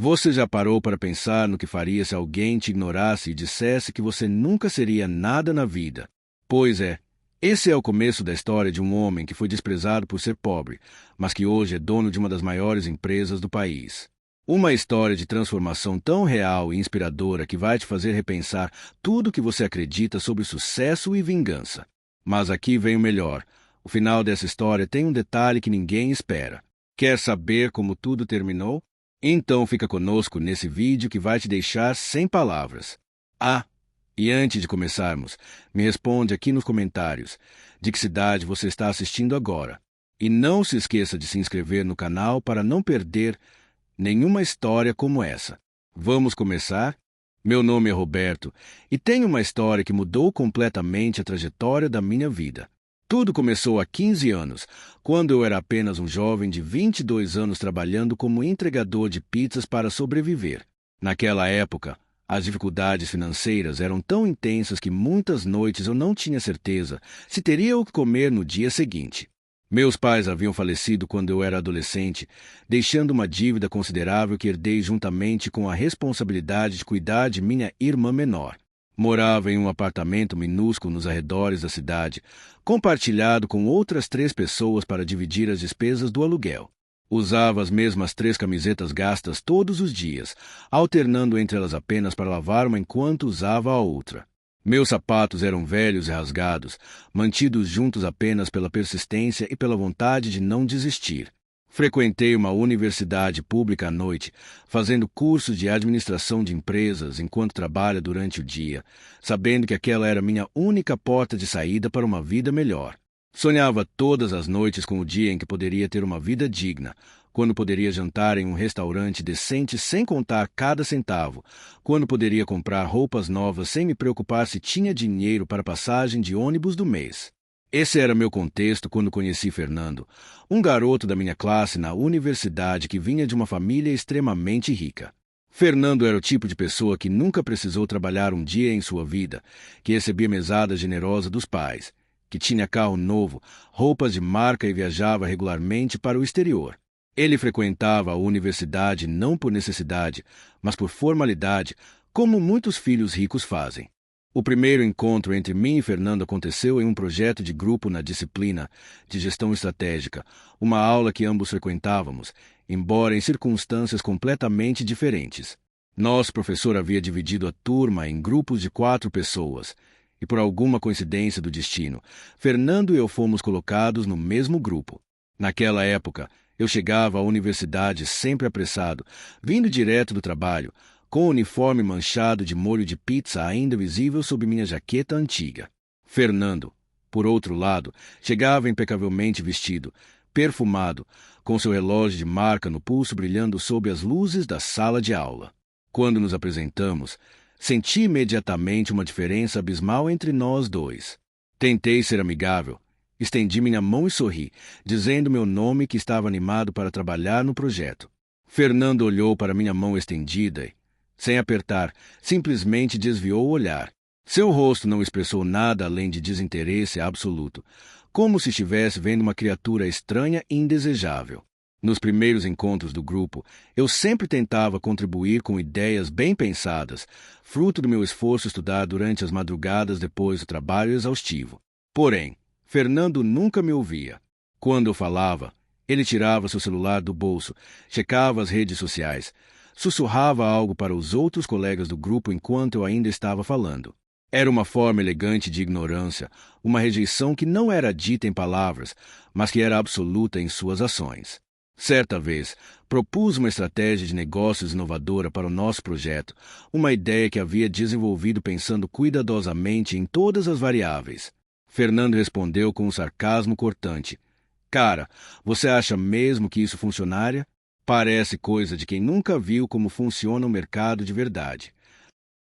Você já parou para pensar no que faria se alguém te ignorasse e dissesse que você nunca seria nada na vida? Pois é, esse é o começo da história de um homem que foi desprezado por ser pobre, mas que hoje é dono de uma das maiores empresas do país. Uma história de transformação tão real e inspiradora que vai te fazer repensar tudo o que você acredita sobre sucesso e vingança. Mas aqui vem o melhor. O final dessa história tem um detalhe que ninguém espera. Quer saber como tudo terminou? Então fica conosco nesse vídeo que vai te deixar sem palavras. E antes de começarmos, me responde aqui nos comentários de que cidade você está assistindo agora. E não se esqueça de se inscrever no canal para não perder nenhuma história como essa. Vamos começar? Meu nome é Roberto e tenho uma história que mudou completamente a trajetória da minha vida. Tudo começou há 15 anos, quando eu era apenas um jovem de 22 anos trabalhando como entregador de pizzas para sobreviver. Naquela época, as dificuldades financeiras eram tão intensas que muitas noites eu não tinha certeza se teria o que comer no dia seguinte. Meus pais haviam falecido quando eu era adolescente, deixando uma dívida considerável que herdei juntamente com a responsabilidade de cuidar de minha irmã menor. Morava em um apartamento minúsculo nos arredores da cidade, compartilhado com outras 3 pessoas para dividir as despesas do aluguel. Usava as mesmas 3 camisetas gastas todos os dias, alternando entre elas apenas para lavar uma enquanto usava a outra. Meus sapatos eram velhos e rasgados, mantidos juntos apenas pela persistência e pela vontade de não desistir. Frequentei uma universidade pública à noite, fazendo cursos de administração de empresas enquanto trabalho durante o dia, sabendo que aquela era minha única porta de saída para uma vida melhor. Sonhava todas as noites com o dia em que poderia ter uma vida digna, quando poderia jantar em um restaurante decente sem contar cada centavo, quando poderia comprar roupas novas sem me preocupar se tinha dinheiro para a passagem de ônibus do mês. Esse era meu contexto quando conheci Fernando, um garoto da minha classe na universidade que vinha de uma família extremamente rica. Fernando era o tipo de pessoa que nunca precisou trabalhar um dia em sua vida, que recebia mesada generosa dos pais, que tinha carro novo, roupas de marca e viajava regularmente para o exterior. Ele frequentava a universidade não por necessidade, mas por formalidade, como muitos filhos ricos fazem. O primeiro encontro entre mim e Fernando aconteceu em um projeto de grupo na disciplina de gestão estratégica, uma aula que ambos frequentávamos, embora em circunstâncias completamente diferentes. Nosso professor havia dividido a turma em grupos de 4 pessoas, e por alguma coincidência do destino, Fernando e eu fomos colocados no mesmo grupo. Naquela época, eu chegava à universidade sempre apressado, vindo direto do trabalho, com o uniforme manchado de molho de pizza ainda visível sob minha jaqueta antiga. Fernando, por outro lado, chegava impecavelmente vestido, perfumado, com seu relógio de marca no pulso brilhando sob as luzes da sala de aula. Quando nos apresentamos, senti imediatamente uma diferença abismal entre nós dois. Tentei ser amigável, estendi minha mão e sorri, dizendo meu nome que estava animado para trabalhar no projeto. Fernando olhou para minha mão estendida e, sem apertar, simplesmente desviou o olhar. Seu rosto não expressou nada além de desinteresse absoluto, como se estivesse vendo uma criatura estranha e indesejável. Nos primeiros encontros do grupo, eu sempre tentava contribuir com ideias bem pensadas, fruto do meu esforço estudar durante as madrugadas depois do trabalho exaustivo. Porém, Fernando nunca me ouvia. Quando eu falava, ele tirava seu celular do bolso, checava as redes sociais, sussurrava algo para os outros colegas do grupo enquanto eu ainda estava falando. Era uma forma elegante de ignorância, uma rejeição que não era dita em palavras, mas que era absoluta em suas ações. Certa vez, propus uma estratégia de negócios inovadora para o nosso projeto, uma ideia que havia desenvolvido pensando cuidadosamente em todas as variáveis. Fernando respondeu com um sarcasmo cortante. Cara, você acha mesmo que isso funcionaria? Parece coisa de quem nunca viu como funciona o mercado de verdade.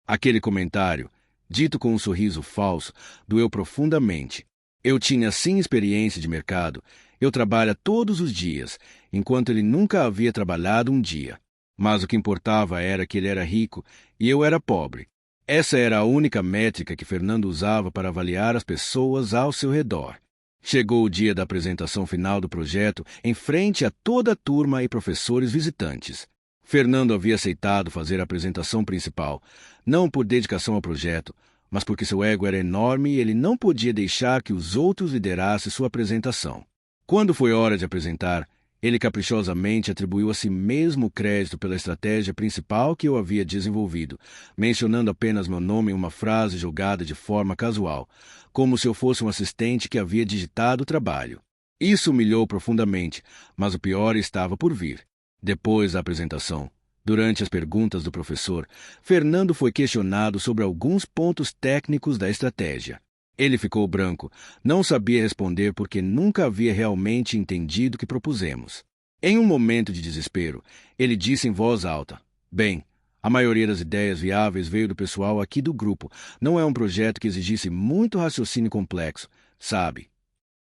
Aquele comentário, dito com um sorriso falso, doeu profundamente. Eu tinha sim experiência de mercado. Eu trabalho todos os dias, enquanto ele nunca havia trabalhado um dia. Mas o que importava era que ele era rico e eu era pobre. Essa era a única métrica que Fernando usava para avaliar as pessoas ao seu redor. Chegou o dia da apresentação final do projeto em frente a toda a turma e professores visitantes. Fernando havia aceitado fazer a apresentação principal, não por dedicação ao projeto, mas porque seu ego era enorme e ele não podia deixar que os outros liderassem sua apresentação. Quando foi hora de apresentar, ele caprichosamente atribuiu a si mesmo o crédito pela estratégia principal que eu havia desenvolvido, mencionando apenas meu nome em uma frase jogada de forma casual, como se eu fosse um assistente que havia digitado o trabalho. Isso humilhou profundamente, mas o pior estava por vir. Depois da apresentação, durante as perguntas do professor, Fernando foi questionado sobre alguns pontos técnicos da estratégia. Ele ficou branco, não sabia responder porque nunca havia realmente entendido o que propusemos. Em um momento de desespero, ele disse em voz alta: "Bem, a maioria das ideias viáveis veio do pessoal aqui do grupo. Não é um projeto que exigisse muito raciocínio complexo, sabe?"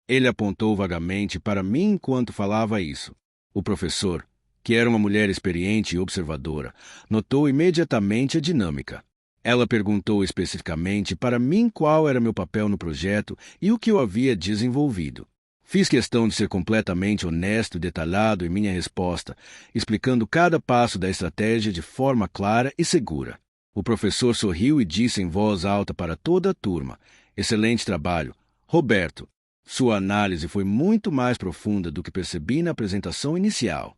Ele apontou vagamente para mim enquanto falava isso. O professor, que era uma mulher experiente e observadora, notou imediatamente a dinâmica. Ela perguntou especificamente para mim qual era meu papel no projeto e o que eu havia desenvolvido. Fiz questão de ser completamente honesto e detalhado em minha resposta, explicando cada passo da estratégia de forma clara e segura. O professor sorriu e disse em voz alta para toda a turma: "Excelente trabalho, Roberto. Sua análise foi muito mais profunda do que percebi na apresentação inicial."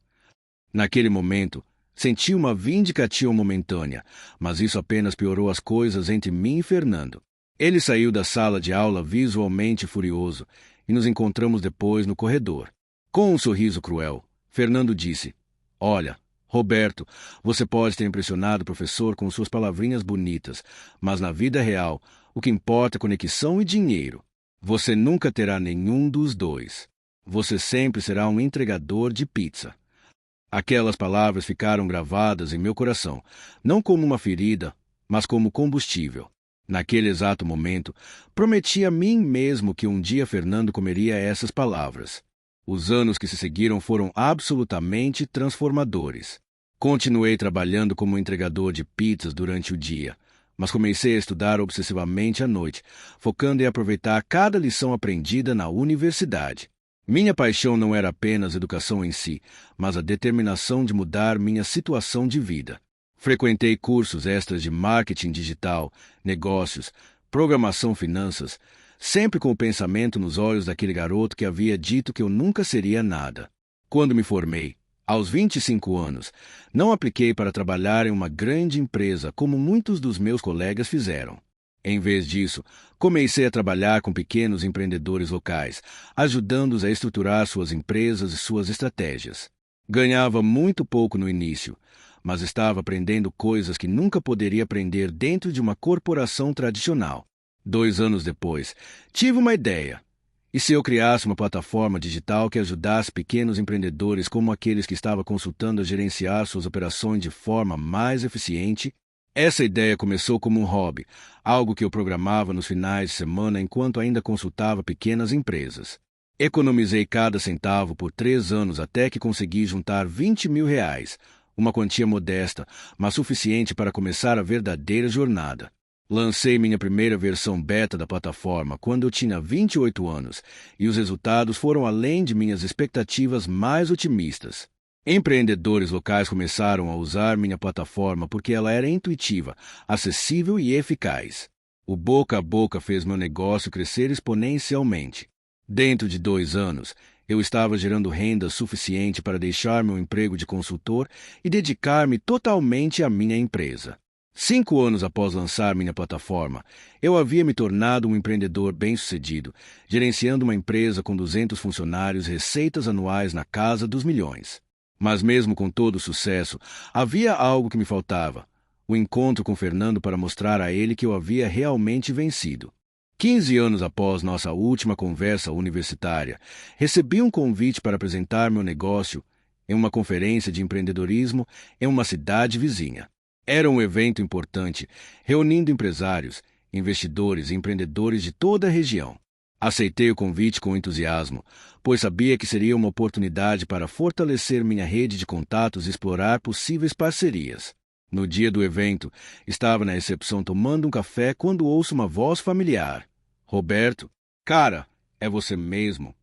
Naquele momento, senti uma vindicativa momentânea, mas isso apenas piorou as coisas entre mim e Fernando. Ele saiu da sala de aula visualmente furioso e nos encontramos depois no corredor. Com um sorriso cruel, Fernando disse: "Olha, Roberto, você pode ter impressionado o professor com suas palavrinhas bonitas, mas na vida real, o que importa é conexão e dinheiro. Você nunca terá nenhum dos dois. Você sempre será um entregador de pizza." Aquelas palavras ficaram gravadas em meu coração, não como uma ferida, mas como combustível. Naquele exato momento, prometi a mim mesmo que um dia Fernando comeria essas palavras. Os anos que se seguiram foram absolutamente transformadores. Continuei trabalhando como entregador de pizzas durante o dia, mas comecei a estudar obsessivamente à noite, focando em aproveitar cada lição aprendida na universidade. Minha paixão não era apenas educação em si, mas a determinação de mudar minha situação de vida. Frequentei cursos extras de marketing digital, negócios, programação, finanças, sempre com o pensamento nos olhos daquele garoto que havia dito que eu nunca seria nada. Quando me formei, aos 25 anos, não apliquei para trabalhar em uma grande empresa como muitos dos meus colegas fizeram. Em vez disso, comecei a trabalhar com pequenos empreendedores locais, ajudando-os a estruturar suas empresas e suas estratégias. Ganhava muito pouco no início, mas estava aprendendo coisas que nunca poderia aprender dentro de uma corporação tradicional. 2 anos depois, tive uma ideia. E se eu criasse uma plataforma digital que ajudasse pequenos empreendedores como aqueles que estava consultando a gerenciar suas operações de forma mais eficiente? Essa ideia começou como um hobby, algo que eu programava nos finais de semana enquanto ainda consultava pequenas empresas. Economizei cada centavo por 3 anos até que consegui juntar R$ 20.000, uma quantia modesta, mas suficiente para começar a verdadeira jornada. Lancei minha primeira versão beta da plataforma quando eu tinha 28 anos, e os resultados foram além de minhas expectativas mais otimistas. Empreendedores locais começaram a usar minha plataforma porque ela era intuitiva, acessível e eficaz. O boca a boca fez meu negócio crescer exponencialmente. Dentro de 2 anos, eu estava gerando renda suficiente para deixar meu emprego de consultor e dedicar-me totalmente à minha empresa. 5 anos após lançar minha plataforma, eu havia me tornado um empreendedor bem-sucedido, gerenciando uma empresa com 200 funcionários e receitas anuais na casa dos milhões. Mas mesmo com todo o sucesso, havia algo que me faltava: o encontro com Fernando para mostrar a ele que eu havia realmente vencido. 15 anos após nossa última conversa universitária, recebi um convite para apresentar meu negócio em uma conferência de empreendedorismo em uma cidade vizinha. Era um evento importante, reunindo empresários, investidores e empreendedores de toda a região. Aceitei o convite com entusiasmo, pois sabia que seria uma oportunidade para fortalecer minha rede de contatos e explorar possíveis parcerias. No dia do evento, estava na recepção tomando um café quando ouço uma voz familiar. "Roberto, cara, é você mesmo?"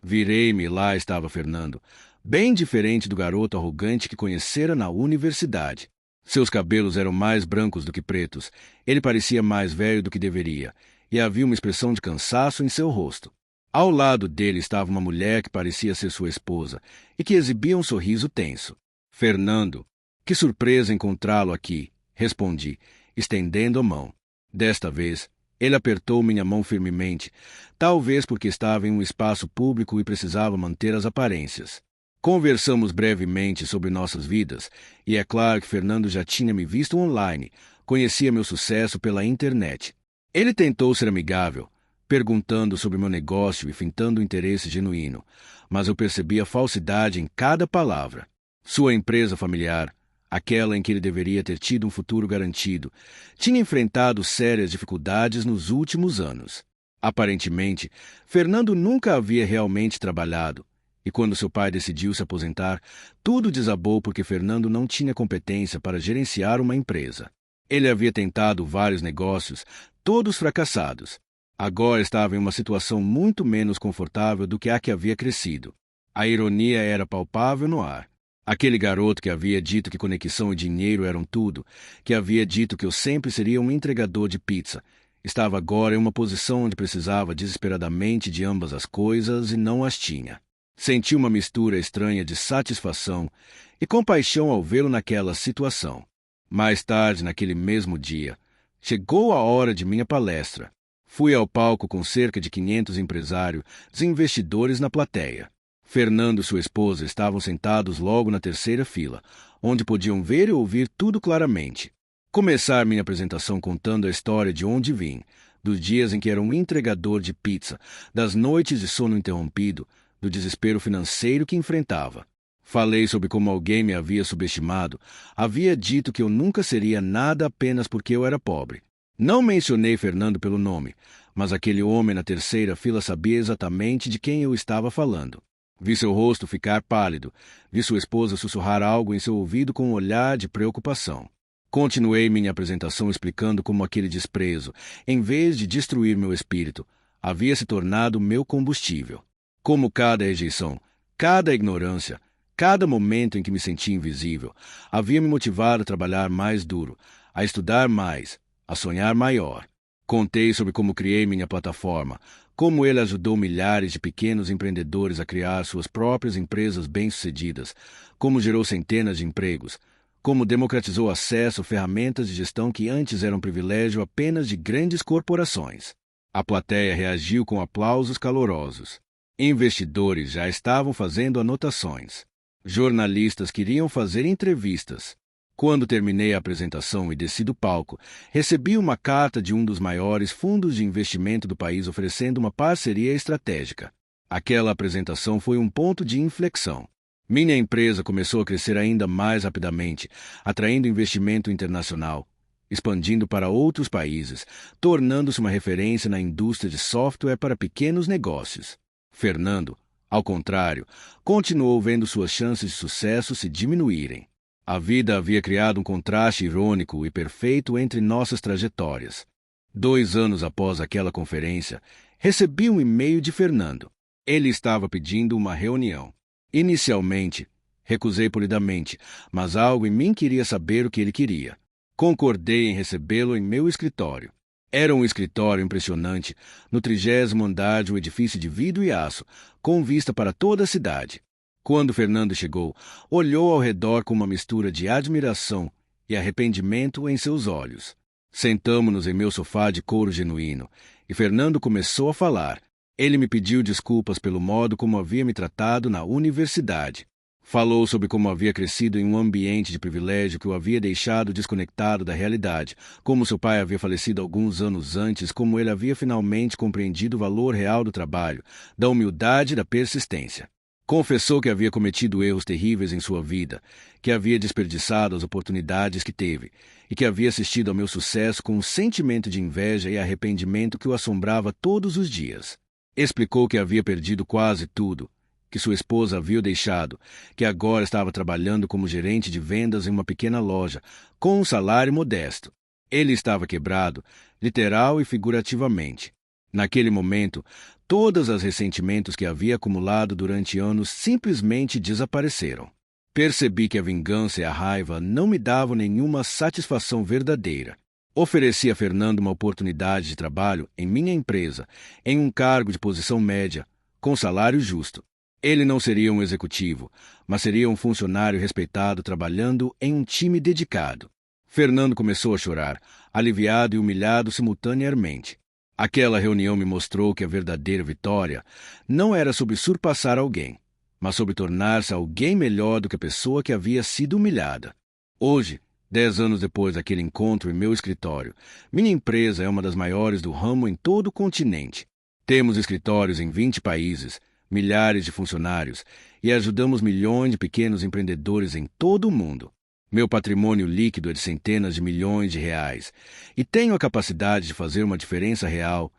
Virei-me e lá estava Fernando, bem diferente do garoto arrogante que conhecera na universidade. Seus cabelos eram mais brancos do que pretos, ele parecia mais velho do que deveria, e havia uma expressão de cansaço em seu rosto. Ao lado dele estava uma mulher que parecia ser sua esposa e que exibia um sorriso tenso. Fernando, que surpresa encontrá-lo aqui, respondi, estendendo a mão. Desta vez, ele apertou minha mão firmemente, talvez porque estava em um espaço público e precisava manter as aparências. Conversamos brevemente sobre nossas vidas, e é claro que Fernando já tinha me visto online, conhecia meu sucesso pela internet. Ele tentou ser amigável, perguntando sobre meu negócio e fintando interesse genuíno, mas eu percebi a falsidade em cada palavra. Sua empresa familiar, aquela em que ele deveria ter tido um futuro garantido, tinha enfrentado sérias dificuldades nos últimos anos. Aparentemente, Fernando nunca havia realmente trabalhado, e quando seu pai decidiu se aposentar, tudo desabou porque Fernando não tinha competência para gerenciar uma empresa. Ele havia tentado vários negócios, todos fracassados. Agora estava em uma situação muito menos confortável do que a que havia crescido. A ironia era palpável no ar. Aquele garoto que havia dito que conexão e dinheiro eram tudo, que havia dito que eu sempre seria um entregador de pizza, estava agora em uma posição onde precisava desesperadamente de ambas as coisas e não as tinha. Senti uma mistura estranha de satisfação e compaixão ao vê-lo naquela situação. Mais tarde, naquele mesmo dia, chegou a hora de minha palestra. Fui ao palco com cerca de 500 empresários e investidores na plateia. Fernando e sua esposa estavam sentados logo na terceira fila, onde podiam ver e ouvir tudo claramente. Começar minha apresentação contando a história de onde vim, dos dias em que era um entregador de pizza, das noites de sono interrompido, do desespero financeiro que enfrentava. Falei sobre como alguém me havia subestimado, havia dito que eu nunca seria nada apenas porque eu era pobre. Não mencionei Fernando pelo nome, mas aquele homem na terceira fila sabia exatamente de quem eu estava falando. Vi seu rosto ficar pálido, vi sua esposa sussurrar algo em seu ouvido com um olhar de preocupação. Continuei minha apresentação explicando como aquele desprezo, em vez de destruir meu espírito, havia se tornado meu combustível. Como cada rejeição, cada ignorância, cada momento em que me senti invisível, havia me motivado a trabalhar mais duro, a estudar mais, a sonhar maior. Contei sobre como criei minha plataforma, como ele ajudou milhares de pequenos empreendedores a criar suas próprias empresas bem-sucedidas, como gerou centenas de empregos, como democratizou acesso a ferramentas de gestão que antes eram privilégio apenas de grandes corporações. A plateia reagiu com aplausos calorosos. Investidores já estavam fazendo anotações. Jornalistas queriam fazer entrevistas. Quando terminei a apresentação e desci do palco, recebi uma carta de um dos maiores fundos de investimento do país oferecendo uma parceria estratégica. Aquela apresentação foi um ponto de inflexão. Minha empresa começou a crescer ainda mais rapidamente, atraindo investimento internacional, expandindo para outros países, tornando-se uma referência na indústria de software para pequenos negócios. Fernando, ao contrário, continuou vendo suas chances de sucesso se diminuírem. A vida havia criado um contraste irônico e perfeito entre nossas trajetórias. 2 anos após aquela conferência, recebi um e-mail de Fernando. Ele estava pedindo uma reunião. Inicialmente, recusei polidamente, mas algo em mim queria saber o que ele queria. Concordei em recebê-lo em meu escritório. Era um escritório impressionante, no 30º andar de um edifício de vidro e aço, com vista para toda a cidade. Quando Fernando chegou, olhou ao redor com uma mistura de admiração e arrependimento em seus olhos. Sentamo-nos em meu sofá de couro genuíno, e Fernando começou a falar. Ele me pediu desculpas pelo modo como havia me tratado na universidade. Falou sobre como havia crescido em um ambiente de privilégio que o havia deixado desconectado da realidade, como seu pai havia falecido alguns anos antes, como ele havia finalmente compreendido o valor real do trabalho, da humildade e da persistência. Confessou que havia cometido erros terríveis em sua vida, que havia desperdiçado as oportunidades que teve, e que havia assistido ao meu sucesso com um sentimento de inveja e arrependimento que o assombrava todos os dias. Explicou que havia perdido quase tudo, que sua esposa havia o deixado, que agora estava trabalhando como gerente de vendas em uma pequena loja, com um salário modesto. Ele estava quebrado, literal e figurativamente. Naquele momento, todos os ressentimentos que havia acumulado durante anos simplesmente desapareceram. Percebi que a vingança e a raiva não me davam nenhuma satisfação verdadeira. Ofereci a Fernando uma oportunidade de trabalho em minha empresa, em um cargo de posição média, com salário justo. Ele não seria um executivo, mas seria um funcionário respeitado trabalhando em um time dedicado. Fernando começou a chorar, aliviado e humilhado simultaneamente. Aquela reunião me mostrou que a verdadeira vitória não era sobre surpassar alguém, mas sobre tornar-se alguém melhor do que a pessoa que havia sido humilhada. Hoje, 10 anos depois daquele encontro em meu escritório, minha empresa é uma das maiores do ramo em todo o continente. Temos escritórios em 20 países, milhares de funcionários e ajudamos milhões de pequenos empreendedores em todo o mundo. Meu patrimônio líquido é de centenas de milhões de reais e tenho a capacidade de fazer uma diferença real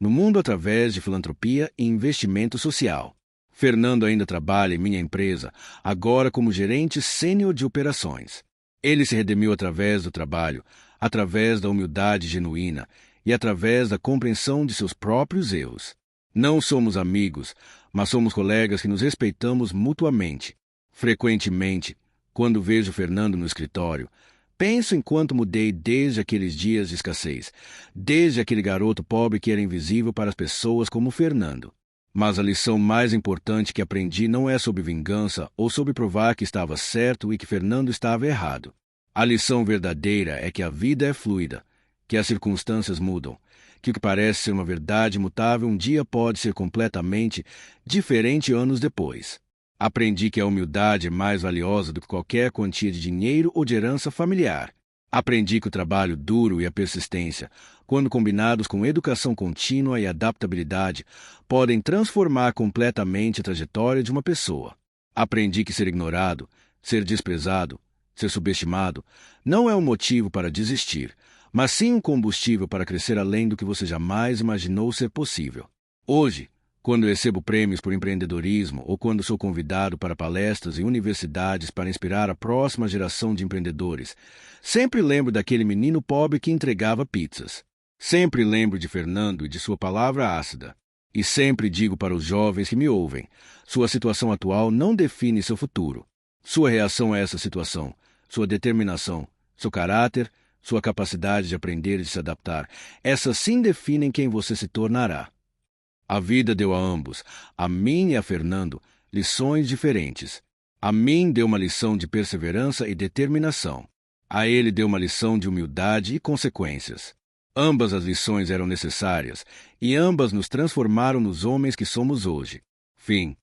no mundo através de filantropia e investimento social. Fernando ainda trabalha em minha empresa, agora como gerente sênior de operações. Ele se redimiu através do trabalho, através da humildade genuína e através da compreensão de seus próprios erros. Não somos amigos, mas somos colegas que nos respeitamos mutuamente. Frequentemente, quando vejo Fernando no escritório, penso em quanto mudei desde aqueles dias de escassez, desde aquele garoto pobre que era invisível para as pessoas como Fernando. Mas a lição mais importante que aprendi não é sobre vingança ou sobre provar que estava certo e que Fernando estava errado. A lição verdadeira é que a vida é fluida, que as circunstâncias mudam, que o que parece ser uma verdade imutável um dia pode ser completamente diferente anos depois. Aprendi que a humildade é mais valiosa do que qualquer quantia de dinheiro ou de herança familiar. Aprendi que o trabalho duro e a persistência, quando combinados com educação contínua e adaptabilidade, podem transformar completamente a trajetória de uma pessoa. Aprendi que ser ignorado, ser desprezado, ser subestimado, não é um motivo para desistir, mas sim um combustível para crescer além do que você jamais imaginou ser possível. Hoje, quando eu recebo prêmios por empreendedorismo ou quando sou convidado para palestras em universidades para inspirar a próxima geração de empreendedores, sempre lembro daquele menino pobre que entregava pizzas. Sempre lembro de Fernando e de sua palavra ácida. E sempre digo para os jovens que me ouvem, sua situação atual não define seu futuro. Sua reação a essa situação, sua determinação, seu caráter, sua capacidade de aprender e de se adaptar, essas sim definem quem você se tornará. A vida deu a ambos, a mim e a Fernando, lições diferentes. A mim deu uma lição de perseverança e determinação. A ele deu uma lição de humildade e consequências. Ambas as lições eram necessárias, e ambas nos transformaram nos homens que somos hoje. Fim.